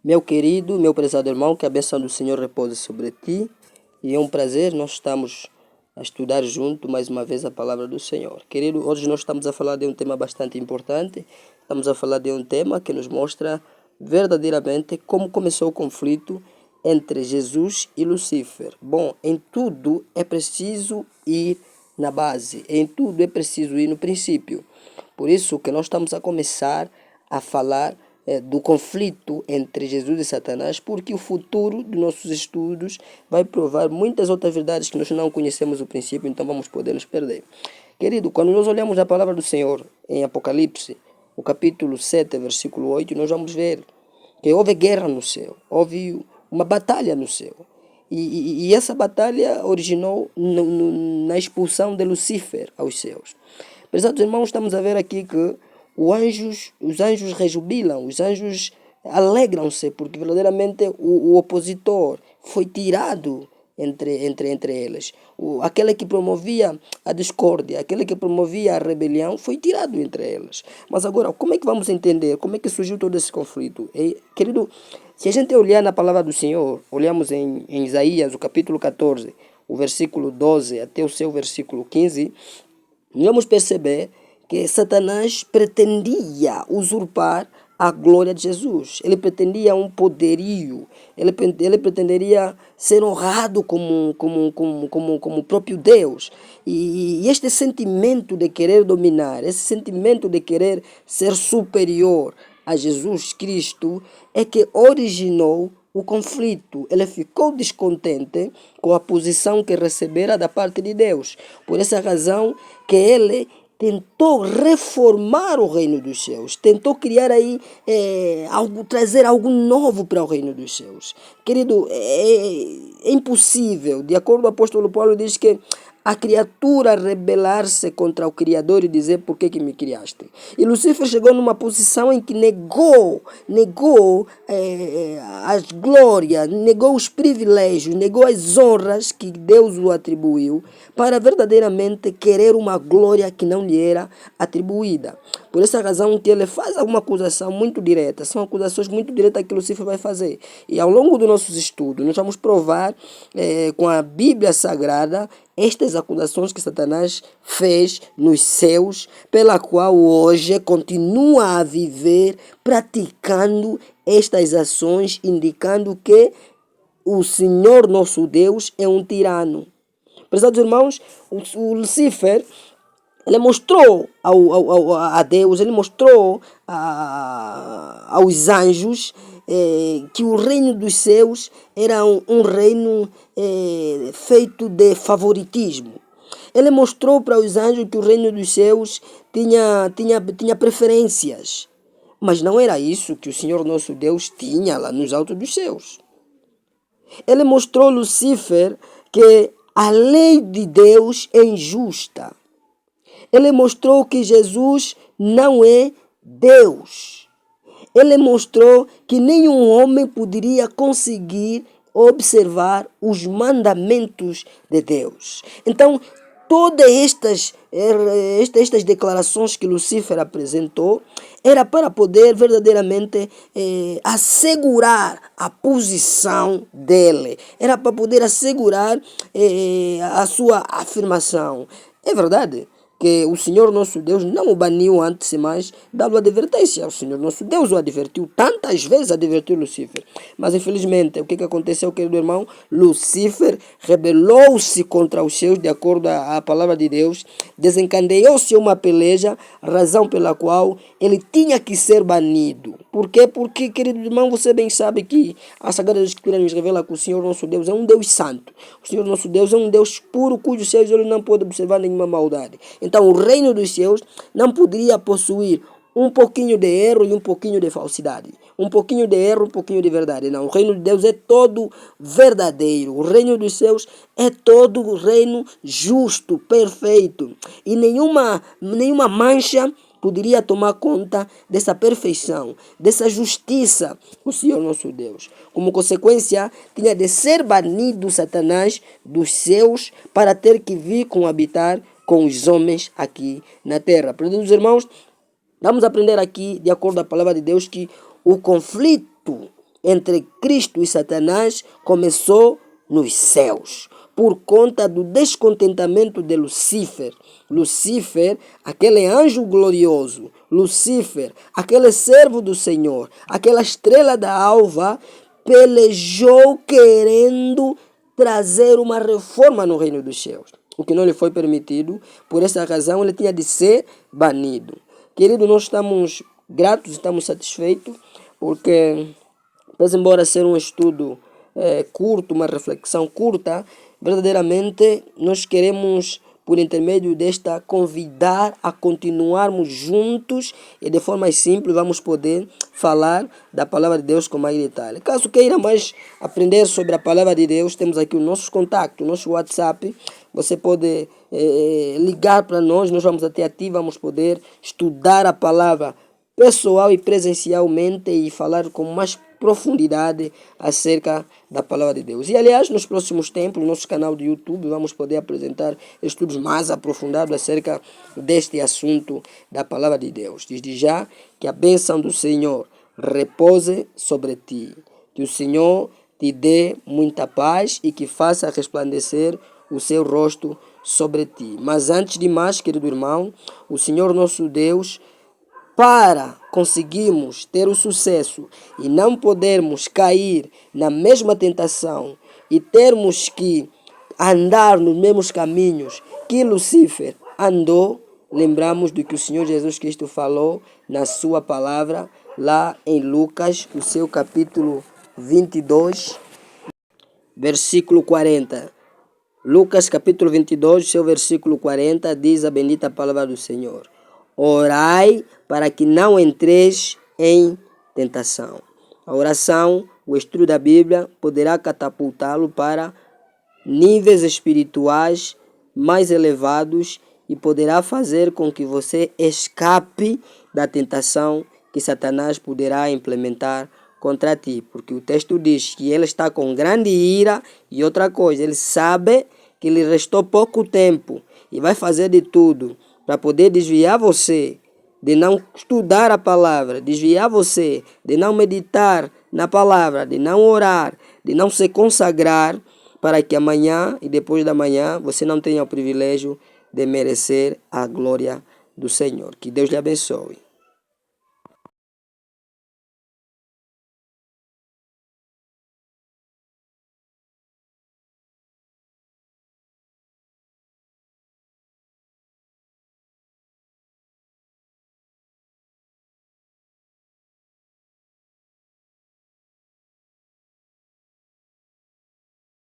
Meu querido, meu prezado irmão, que a bênção do Senhor repouse sobre ti. E é um prazer, nós estamos a estudar junto mais uma vez a palavra do Senhor. Querido, hoje nós estamos a falar de um tema bastante importante. Estamos a falar de um tema que nos mostra verdadeiramente como começou o conflito entre Jesus e Lúcifer. Bom, em tudo é preciso ir na base, em tudo é preciso ir no princípio. Por isso que nós estamos a começar a falar do conflito entre Jesus e Satanás, porque o futuro dos nossos estudos vai provar muitas outras verdades que nós não conhecemos o princípio, então vamos poder nos perder. Querido, quando nós olhamos a palavra do Senhor em Apocalipse, o capítulo 7, versículo 8, nós vamos ver que houve guerra no céu, houve uma batalha no céu. E essa batalha originou na expulsão de Lúcifer aos céus. Prezados irmãos, estamos a ver aqui que os anjos rejubilam, os anjos alegram-se, porque verdadeiramente o opositor foi tirado entre eles. Aquele que promovia a discórdia, aquele que promovia a rebelião, foi tirado entre eles. Mas agora, como é que vamos entender? Como é que surgiu todo esse conflito? Querido, se a gente olhar na palavra do Senhor, olhamos em Isaías, o capítulo 14, o versículo 12 até o seu versículo 15, vamos perceber que Satanás pretendia usurpar a glória de Jesus. Ele pretendia um poderio. Ele pretenderia ser honrado como o próprio Deus. E este sentimento de querer dominar, esse sentimento de querer ser superior a Jesus Cristo é que originou o conflito. Ele ficou descontente com a posição que recebera da parte de Deus. Por essa razão que ele tentou reformar o reino dos céus, tentou criar aí trazer algo novo para o reino dos céus. Querido, é impossível. De acordo com o apóstolo Paulo, diz que a criatura rebelar-se contra o Criador e dizer: por que me criaste? E Lúcifer chegou numa posição em que negou as glórias, negou os privilégios, negou as honras que Deus o atribuiu, para verdadeiramente querer uma glória que não lhe era atribuída. Por essa razão que ele faz alguma acusação muito direta, são acusações muito diretas que Lúcifer vai fazer. E ao longo dos nossos estudos, nós vamos provar com a Bíblia Sagrada estas acusações que Satanás fez nos céus, pela qual hoje continua a viver praticando estas ações, indicando que o Senhor nosso Deus é um tirano. Prezados irmãos, o Lúcifer, ele mostrou a Deus, ele mostrou aos anjos que o reino dos céus era um reino feito de favoritismo. Ele mostrou para os anjos que o reino dos céus tinha preferências. Mas não era isso que o Senhor nosso Deus tinha lá nos altos dos céus. Ele mostrou a Lúcifer que a lei de Deus é injusta. Ele mostrou que Jesus não é Deus. Ele mostrou que nenhum homem poderia conseguir observar os mandamentos de Deus. Então, todas estas declarações que Lúcifer apresentou era para poder verdadeiramente assegurar a posição dele. Era para poder assegurar a sua afirmação. É verdade que o Senhor nosso Deus não o baniu antes, mas dá-lhe advertência. O Senhor nosso Deus o advertiu, tantas vezes advertiu Lúcifer. Mas infelizmente, o que aconteceu, querido irmão? Lúcifer rebelou-se contra os seus, de acordo à palavra de Deus, desencadeou-se uma peleja, razão pela qual ele tinha que ser banido. Por quê? Porque, querido irmão, você bem sabe que a Sagrada Escritura nos revela que o Senhor nosso Deus é um Deus santo. O Senhor nosso Deus é um Deus puro, cujos seus olhos não podem observar nenhuma maldade. Então, o reino dos céus não poderia possuir um pouquinho de erro e um pouquinho de falsidade. Um pouquinho de erro, um pouquinho de verdade. Não, o reino de Deus é todo verdadeiro. O reino dos céus é todo reino justo, perfeito. E nenhuma mancha poderia tomar conta dessa perfeição, dessa justiça do Senhor nosso Deus. Como consequência, tinha de ser banido Satanás dos céus para ter que vir habitar com os homens aqui na terra. Meus irmãos, vamos aprender aqui, de acordo com a palavra de Deus, que o conflito entre Cristo e Satanás começou nos céus, por conta do descontentamento de Lucifer. Lucifer, aquele anjo glorioso, Lucifer, aquele servo do Senhor, aquela estrela da alva, pelejou querendo trazer uma reforma no reino dos céus, o que não lhe foi permitido. Por essa razão ele tinha de ser banido. Querido, nós estamos gratos, estamos satisfeitos, porque, apesar embora ser um estudo curto, uma reflexão curta, verdadeiramente nós queremos, por intermédio desta, convidar a continuarmos juntos e de forma simples vamos poder falar da palavra de Deus com mais detalhe. Caso queira mais aprender sobre a palavra de Deus, temos aqui o nosso contato, o nosso WhatsApp. Você pode ligar para nós, nós vamos até ti, vamos poder estudar a palavra pessoal e presencialmente e falar com mais profundidade acerca da palavra de Deus. E aliás, nos próximos tempos, no nosso canal do YouTube, vamos poder apresentar estudos mais aprofundados acerca deste assunto da palavra de Deus. Desde já, que a bênção do Senhor repouse sobre ti, que o Senhor te dê muita paz e que faça resplandecer o seu rosto sobre ti. Mas antes de mais, querido irmão, o Senhor nosso Deus, para conseguirmos ter o sucesso e não podermos cair na mesma tentação e termos que andar nos mesmos caminhos que Lucifer andou, lembramos do que o Senhor Jesus Cristo falou na sua palavra, lá em Lucas, o seu capítulo 22, versículo 40. Lucas capítulo 22, seu versículo 40, diz a bendita palavra do Senhor: orai para que não entreis em tentação. A oração, o estudo da Bíblia, poderá catapultá-lo para níveis espirituais mais elevados e poderá fazer com que você escape da tentação que Satanás poderá implementar contra ti. Porque o texto diz que ele está com grande ira e outra coisa, ele sabe que lhe restou pouco tempo e vai fazer de tudo para poder desviar você de não estudar a palavra, desviar você de não meditar na palavra, de não orar, de não se consagrar, para que amanhã e depois da manhã você não tenha o privilégio de merecer a glória do Senhor. Que Deus lhe abençoe.